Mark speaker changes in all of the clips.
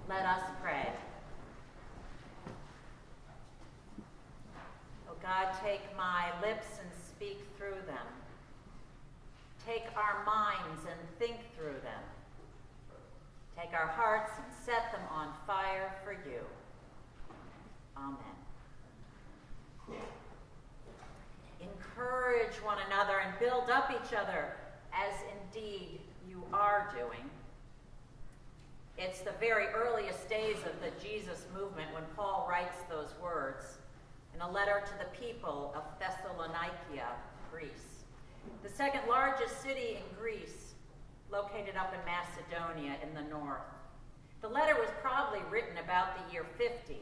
Speaker 1: Let us pray. O God, take my lips and speak through them. Take our minds and think through them. Take our hearts and set them on fire for you. Amen. Encourage one another and build up each other, as indeed you are doing. It's the very earliest days of the Jesus movement when Paul writes those words in a letter to the people of Thessalonica, Greece. The second largest city in Greece, located up in Macedonia in the north. The letter was probably written about the year 50,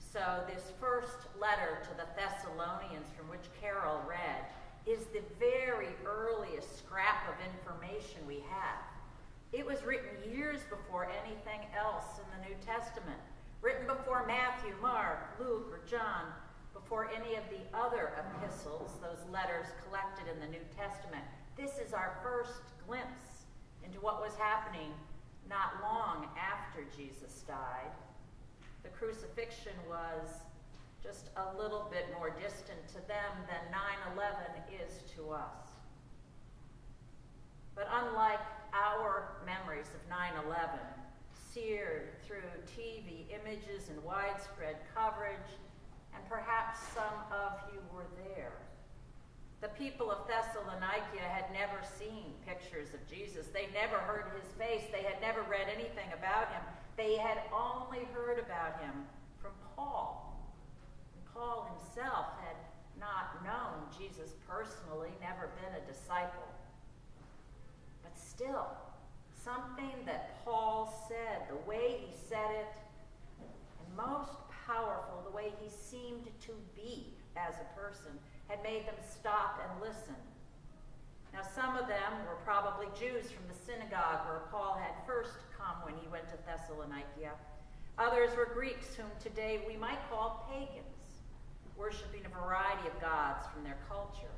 Speaker 1: so this first letter to the Thessalonians, from which Carol read, is the very earliest scrap of information we have. It was written years before anything else in the New Testament, written before Matthew, Mark, Luke, or John, before any of the other epistles, those letters collected in the New Testament. This is our first glimpse into what was happening not long after Jesus died. The crucifixion was just a little bit more distant to them than 9/11 is to us. But unlike our memories of 9/11, seared through TV images and widespread coverage, and perhaps some of you were there, the people of Thessalonica had never seen pictures of Jesus. They never heard his face. They had never read anything about him. They had only heard about him from Paul. And Paul himself had not known Jesus personally, never been a disciple. But still, something that Paul said, the way he said it, and most powerful, the way he seemed to be as a person, had made them stop and listen. Now, some of them were probably Jews from the synagogue where Paul had first come when he went to Thessalonica. Others were Greeks whom today we might call pagans, worshiping a variety of gods from their culture.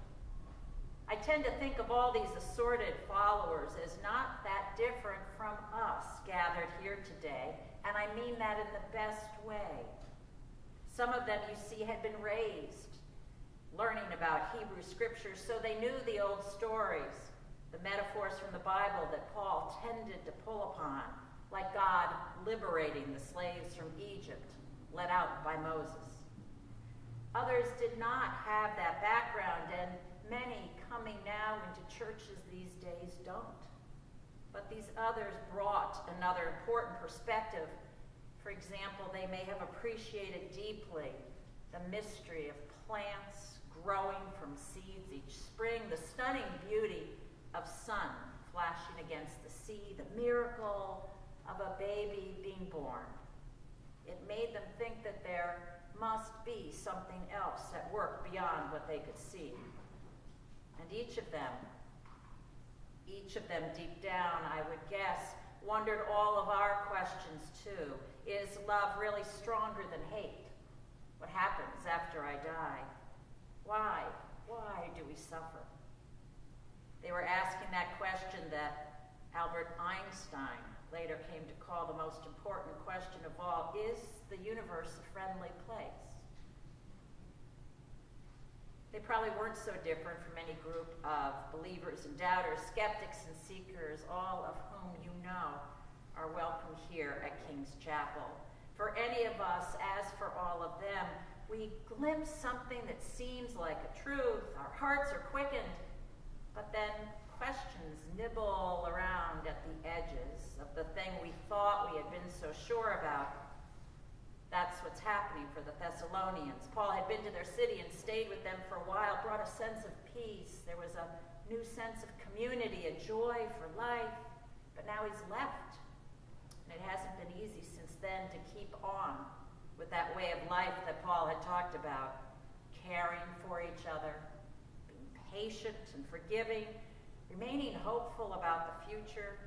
Speaker 1: I tend to think of all these assorted followers as not that different from us gathered here today, and I mean that in the best way. Some of them, you see, had been raised learning about Hebrew scriptures, so they knew the old stories, the metaphors from the Bible that Paul tended to pull upon, like God liberating the slaves from Egypt, led out by Moses. Others did not have that background, and many coming now into churches these days don't. But these others brought another important perspective. For example, they may have appreciated deeply the mystery of plants growing from seeds each spring, the stunning beauty of sun flashing against the sea, the miracle of a baby being born. It made them think that there must be something else at work beyond what they could see. And each of them deep down, I would guess, wondered all of our questions too. Is love really stronger than hate? What happens after I die? Why do we suffer? They were asking that question that Albert Einstein later came to call the most important question of all: is the universe a friendly place? They probably weren't so different from any group of believers and doubters, skeptics and seekers, all of whom you know are welcome here at King's Chapel. For any of us, as for all of them, we glimpse something that seems like a truth. Our hearts are quickened, but then questions nibble around at the edges of the thing we thought we had been so sure about. That's what's happening for the Thessalonians. Paul had been to their city and stayed with them for a while, brought a sense of peace. There was a new sense of community, a joy for life, but now he's left. And it hasn't been easy since then to keep on with that way of life that Paul had talked about, caring for each other, being patient and forgiving, remaining hopeful about the future,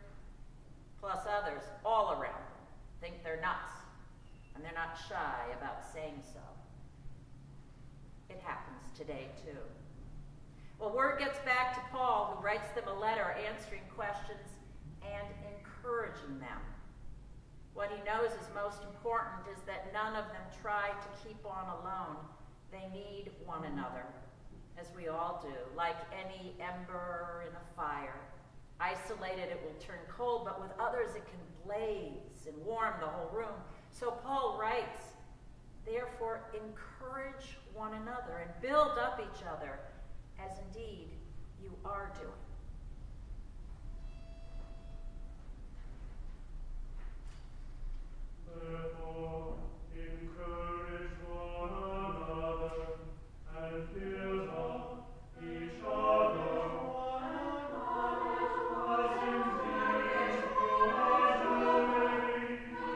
Speaker 1: plus others all around them think they're nuts, and they're not shy about saying so. It happens today, too. Well, word gets back to Paul, who writes them a letter answering questions and encouraging them. What he knows is most important is that none of them try to keep on alone. They need one another, as we all do, like any ember in a fire. Isolated, it will turn cold, but with others it can blaze and warm the whole room. So Paul writes, therefore encourage one another and build up each other, as indeed you are doing.
Speaker 2: Therefore, encourage one another and build up each other, as indeed you are doing. Therefore, encourage one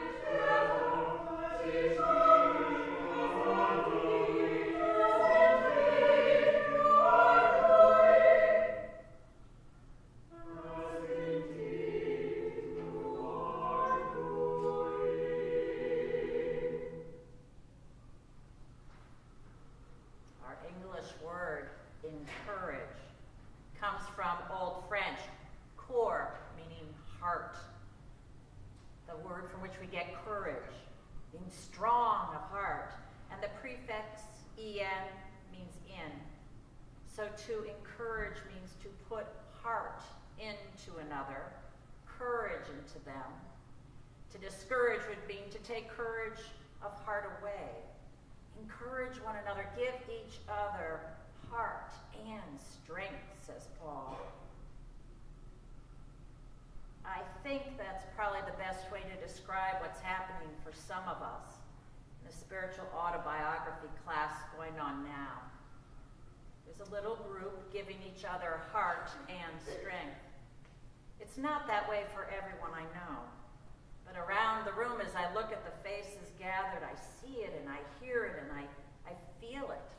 Speaker 2: another, as indeed you are doing. As indeed you are doing.
Speaker 1: Our English word, encourage, comes from Old French, cœur, meaning heart. The word from which we get courage, being strong of heart. And the prefix en means in. So to encourage means to put heart into another, courage into them. To discourage would mean to take courage of heart away. Encourage one another, give each other heart and strength, says Paul. I think that's probably the best way to describe what's happening for some of us in the spiritual autobiography class going on now. There's a little group giving each other heart and strength. It's not that way for everyone I know. But around the room, as I look at the faces gathered, I see it and I hear it and I feel it.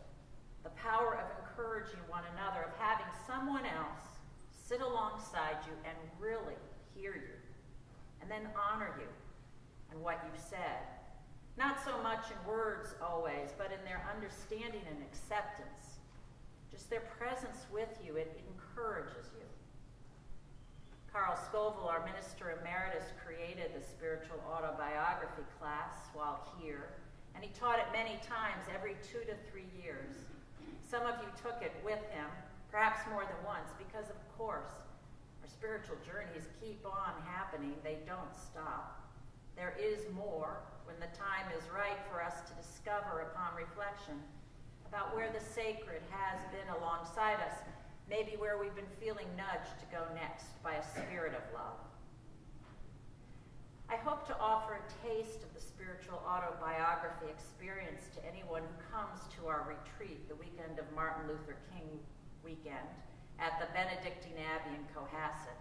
Speaker 1: The power of encouraging one another, of having someone else sit alongside you and really hear you, and then honor you and what you've said. Not so much in words always, but in their understanding and acceptance. Just their presence with you, it encourages you. Carl Scoville, our minister emeritus, created the spiritual autobiography class while here, and he taught it many times every 2 to 3 years. Some of you took it with him, perhaps more than once, because of course, our spiritual journeys keep on happening. They don't stop. There is more when the time is right for us to discover upon reflection about where the sacred has been alongside us, maybe where we've been feeling nudged to go next by a spirit of love. I hope to offer a taste of the spiritual autobiography experience to anyone who comes to our retreat the weekend of Martin Luther King weekend at the Benedictine Abbey in Cohasset.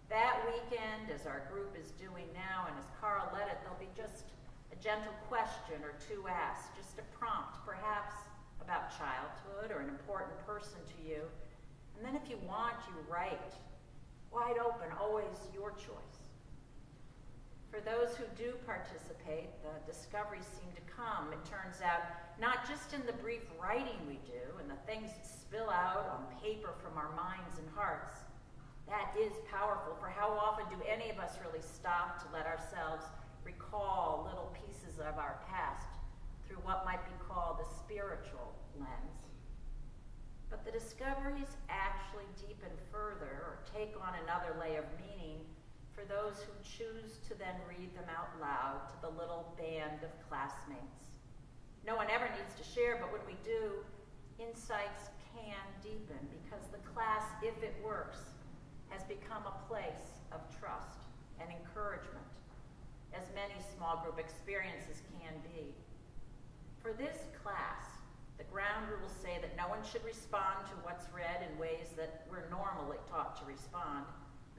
Speaker 1: That weekend, as our group is doing now, and as Carl led it, there'll be just a gentle question or two asked, just a prompt, perhaps about childhood or an important person to you. And then if you want, you write. Wide open, always your choice. For those who do participate, the discoveries seem to come, it turns out, not just in the brief writing we do and the things that spill out on paper from our minds and hearts. That is powerful, for how often do any of us really stop to let ourselves recall little pieces of our past through what might be called a spiritual lens? But the discoveries actually deepen further or take on another layer of meaning for those who choose to then read them out loud to the little band of classmates. No one ever needs to share, but when we do, insights can deepen because the class, if it works, has become a place of trust and encouragement, as many small group experiences can be. For this class, the ground rules say that no one should respond to what's read in ways that we're normally taught to respond,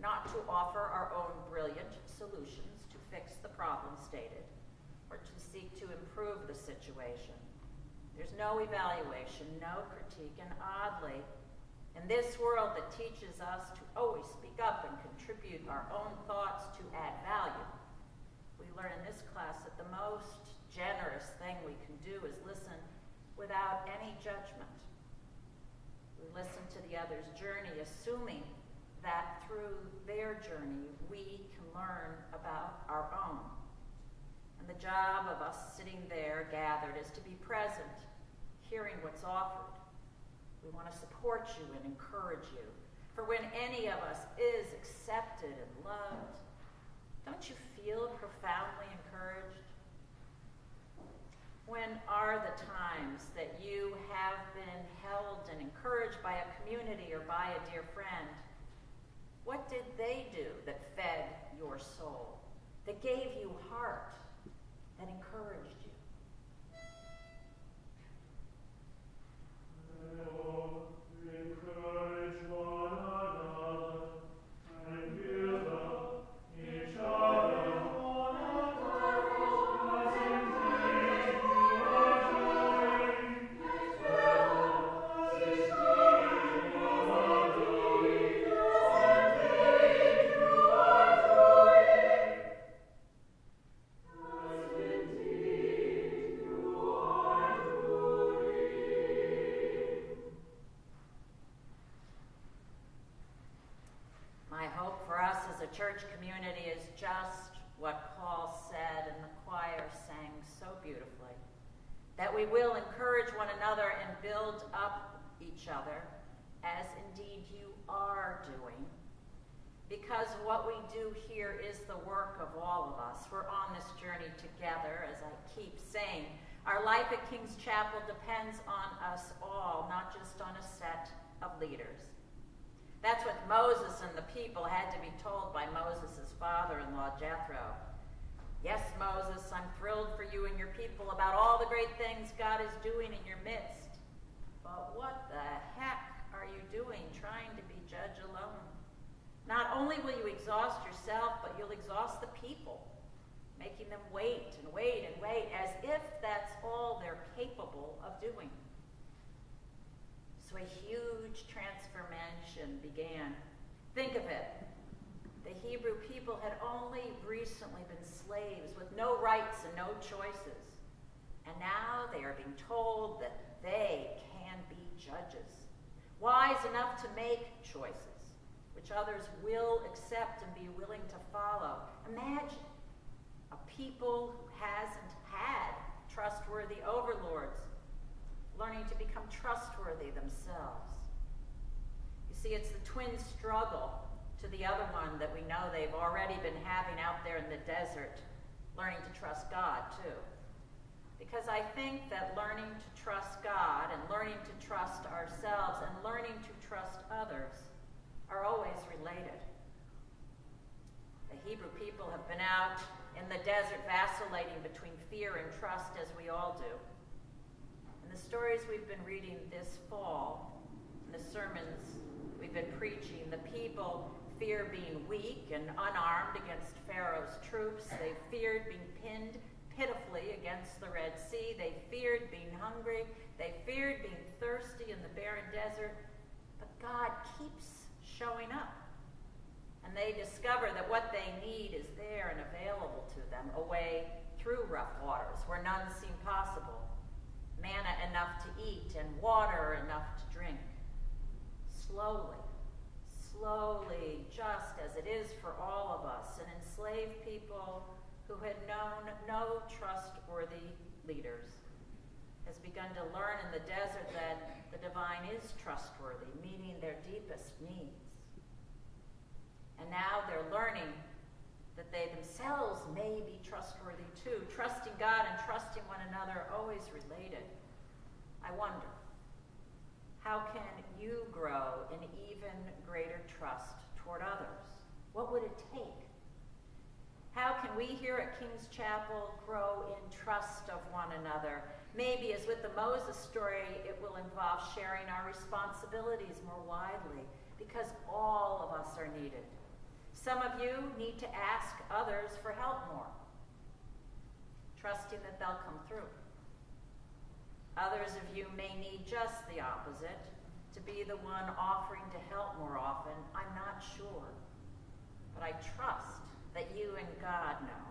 Speaker 1: not to offer our own brilliant solutions to fix the problem stated, or to seek to improve the situation. There's no evaluation, no critique, and oddly, in this world that teaches us to always speak up and contribute our own thoughts to add value, we learn in this class that the most generous thing we can do is listen without any judgment. We listen to the other's journey, assuming that through their journey we can learn about our own. The job of us sitting there gathered is to be present, hearing what's offered. We want to support you and encourage you. For when any of us is accepted and loved, don't you feel profoundly encouraged? When are the times that you have been held and encouraged by a community or by a dear friend? What did they do that fed your soul, that gave you heart, that encouraged you?
Speaker 2: Encourage one another and build up each other. As indeed you are doing, as indeed you are doing,
Speaker 1: My hope for us as a church community is just what Paul said and the choir sang so beautifully, that we will encourage one another and build up each other, as indeed you are doing, because what we do here is the work of all of us. We're on this journey together, as I keep saying. Our life at King's Chapel depends on us all, not just on a set of leaders. That's what Moses and the people had to be told by Moses' father-in-law, Jethro. Yes, Moses, I'm thrilled for you and your people about all the great things God is doing in your midst. But what the heck are you doing trying to be judge alone? Not only will you exhaust yourself, but you'll exhaust the people, making them wait and wait and wait, as if that's all they're capable of doing. So a huge transformation began. Think of it. The Hebrew people had only recently been slaves with no rights and no choices. And now they are being told that they can be judges, wise enough to make choices, which others will accept and be willing to follow. Imagine a people who hasn't had trustworthy overlords, learning to become trustworthy themselves. You see, it's the twin struggle to the other one that we know they've already been having out there in the desert, learning to trust God too. Because I think that learning to trust God and learning to trust ourselves and learning to trust others are always related. The Hebrew people have been out in the desert vacillating between fear and trust, as we all do. And the stories we've been reading this fall, and the sermons we've been preaching, the people fear being weak and unarmed against Pharaoh's troops. They feared being pinned pitifully against the Red Sea. They feared being hungry. They feared being thirsty in the barren desert. But God keeps showing up. And they discover that what they need is there and available to them, a way through rough waters where none seem possible. Manna enough to eat and water enough to drink. Slowly, slowly, just as it is for all of us, an enslaved people who had known no trustworthy leaders has begun to learn in the desert that the divine is trustworthy, meeting their deepest needs. And now they're learning that they themselves may be trustworthy too. Trusting God and trusting one another are always related. I wonder, how can you grow in even greater trust toward others? What would it take? How can we here at King's Chapel grow in trust of one another? Maybe, as with the Moses story, it will involve sharing our responsibilities more widely, because all of us are needed. Some of you need to ask others for help more, trusting that they'll come through. Others of you may need just the opposite, to be the one offering to help more often. I'm not sure, but I trust that you and God know.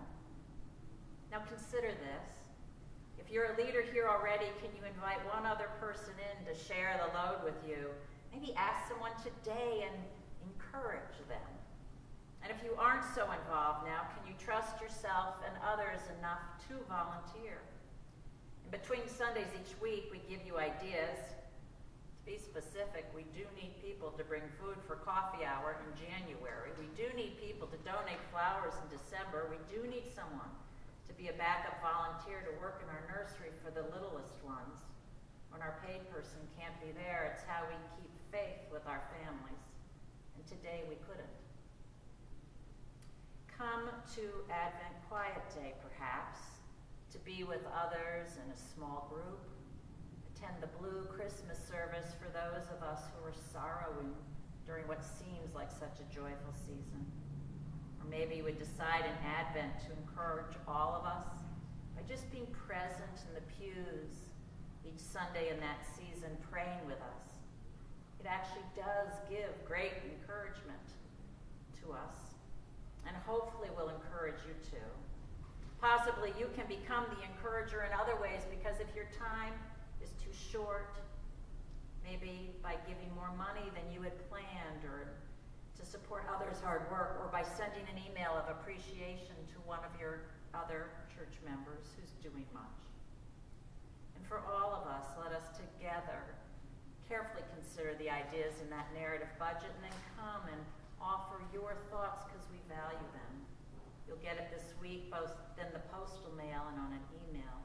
Speaker 1: Now consider this. If you're a leader here already, can you invite one other person in to share the load with you? Maybe ask someone today and encourage them. And if you aren't so involved now, can you trust yourself and others enough to volunteer? In between Sundays each week, we give you ideas. To be specific, we do need people to bring food for coffee hour in January. We do need people to donate flowers in December. We do need someone to be a backup volunteer to work in our nursery for the littlest ones. When our paid person can't be there, it's how we keep faith with our families. And today we couldn't. Come to Advent Quiet Day, perhaps, to be with others in a small group. Attend the Blue Christmas service for those of us who are sorrowing during what seems like such a joyful season. Or maybe you would decide in Advent to encourage all of us by just being present in the pews each Sunday in that season, praying with us. It actually does give great encouragement to us, and hopefully will encourage you too. Possibly you can become the encourager in other ways, because if your time is too short, maybe by giving more money than you had planned, or to support others' hard work, or by sending an email of appreciation to one of your other church members who's doing much. And for all of us, let us together carefully consider the ideas in that narrative budget, and then come and offer your thoughts because we value them. You'll get it this week, both in the postal mail and on an email.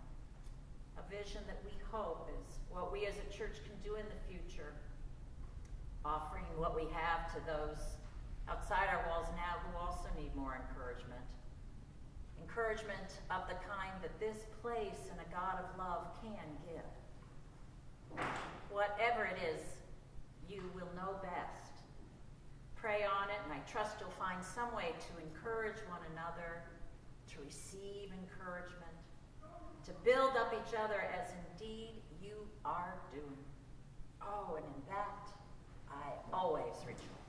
Speaker 1: A vision that we hope is what we as a church can do in the future, offering what we have to those outside our walls now who also need more encouragement. Encouragement of the kind that this place and a God of love can give. Whatever it is, you will know best. Pray on it, and I trust you'll find some way to encourage one another, to receive encouragement, to build up each other as indeed you are doing. Oh, and in that, I always rejoice.